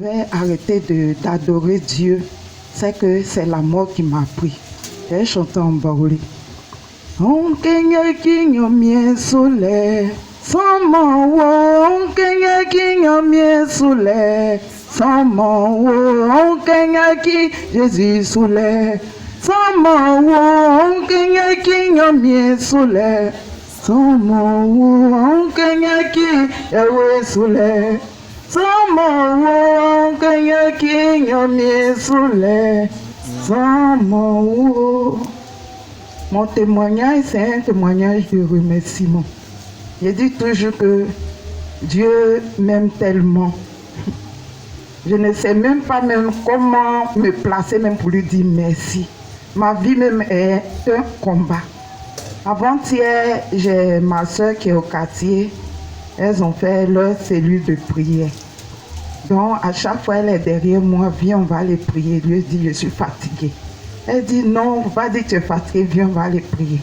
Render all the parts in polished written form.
vais arrêter d'adorer Dieu, c'est que c'est la mort qui m'a pris. J'ai chanté en barolé. On kenya kinyo mie soleil, sans mon on kenya kinyo mie soleil, sans mon on kenya ki Jésus soleil, sans mon on kenya kinyo mie soleil, sans mon on kenya ki Yahweh soleil, sans mon on kenya kinyo mie soleil, sans mon. Mon témoignage, c'est un témoignage de remerciement. Je dis toujours que Dieu m'aime tellement. Je ne sais même pas comment me placer même pour lui dire merci. Ma vie même est un combat. Avant-hier, j'ai ma soeur qui est au quartier. Elles ont fait leur cellule de prière. Donc, à chaque fois, elle est derrière moi. Viens, on va aller prier. Je lui dis, je suis fatiguée. Elle dit non, va dire que tu es fatigué, viens, on va aller prier.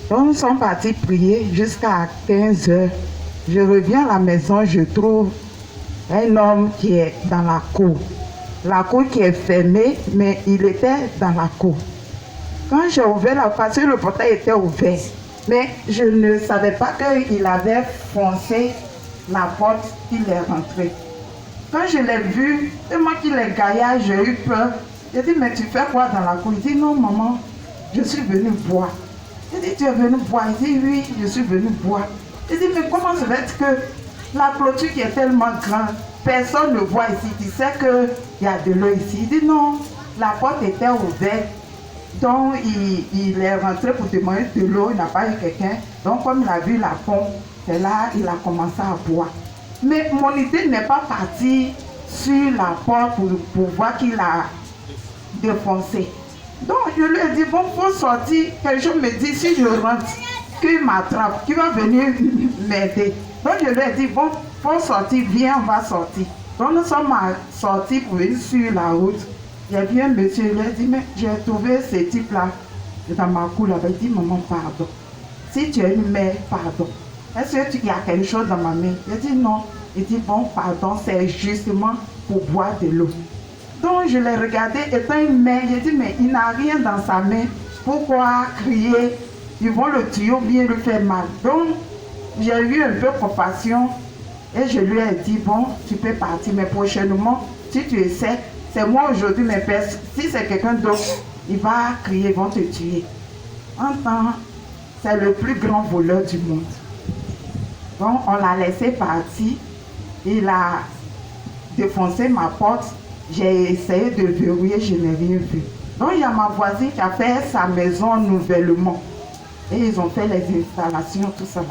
Donc nous sommes partis prier jusqu'à 15h. Je reviens à la maison, je trouve un homme qui est dans la cour. La cour qui est fermée, mais il était dans la cour. Quand j'ai ouvert la porte, le portail était ouvert. Mais je ne savais pas qu'il avait foncé la porte, il est rentré. Quand je l'ai vu, c'est moi qui l'ai gaillard, j'ai eu peur. J'ai dit, mais tu fais quoi dans la cour? Il dit, non, maman, je suis venu boire. J'ai dit, tu es venu boire? Il dit, oui, je suis venu boire. J'ai dit, mais comment se fait que la clôture qui est tellement grande, personne ne voit ici? Tu sais qu'il y a de l'eau ici. Il dit, non, la porte était ouverte. Donc, il est rentré pour demander de l'eau, il n'a pas eu quelqu'un. Donc, comme il a vu la pompe, c'est là il a commencé à boire. Mais mon idée n'est pas partie sur la porte pour voir qu'il a défoncé. Donc je lui ai dit, bon, il faut sortir. Quelque chose me dit, si je rentre, qu'il m'attrape, qu'il va venir m'aider. Donc je lui ai dit, bon, il faut sortir, viens, on va sortir. Donc nous sommes sortis pour venir sur la route. J'ai vu un monsieur, il a dit, mais j'ai trouvé ce type-là dans ma cour. Il avait dit, maman, pardon. Si tu es une mère, pardon. Est-ce qu'il y a quelque chose dans ma main? J'ai dit non. Il dit, bon, pardon, c'est justement pour boire de l'eau. Donc je l'ai regardé, étant une mère, j'ai dit, mais il n'a rien dans sa main. Pourquoi crier? Ils vont le tuer ou bien le faire mal. Donc j'ai eu un peu compassion et je lui ai dit, bon, tu peux partir, mais prochainement, si tu essaies, c'est moi aujourd'hui, mes pères, si c'est quelqu'un d'autre, il va crier, ils vont te tuer. En temps, c'est le plus grand voleur du monde. Donc on l'a laissé partir, il a défoncé ma porte. J'ai essayé de verrouiller, je n'ai rien vu. Donc il y a ma voisine qui a fait sa maison nouvellement. Et ils ont fait les installations, tout ça.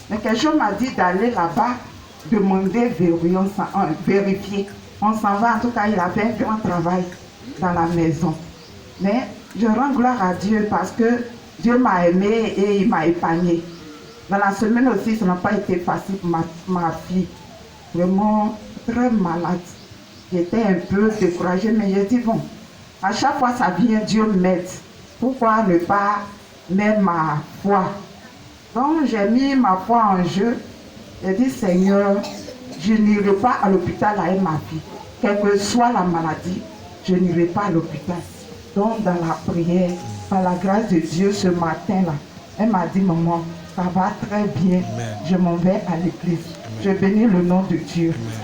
Mais quelqu'un m'a dit d'aller là-bas, demander, verrouiller, vérifier. On s'en va, en tout cas, il a fait un grand travail dans la maison. Mais je rends gloire à Dieu parce que Dieu m'a aimé et il m'a épargné. Dans la semaine aussi, ça n'a pas été facile pour ma fille. Vraiment très malade. J'étais un peu découragée, mais j'ai dit, bon, à chaque fois ça vient, Dieu m'aide. Pourquoi ne pas mettre ma foi? Donc j'ai mis ma foi en jeu. J'ai dit, Seigneur, je n'irai pas à l'hôpital avec ma fille. Quelle que soit la maladie, je n'irai pas à l'hôpital. Donc dans la prière, par la grâce de Dieu, ce matin-là, elle m'a dit, maman, ça va très bien. Amen. Je m'en vais à l'église. Je bénis le nom de Dieu. Amen.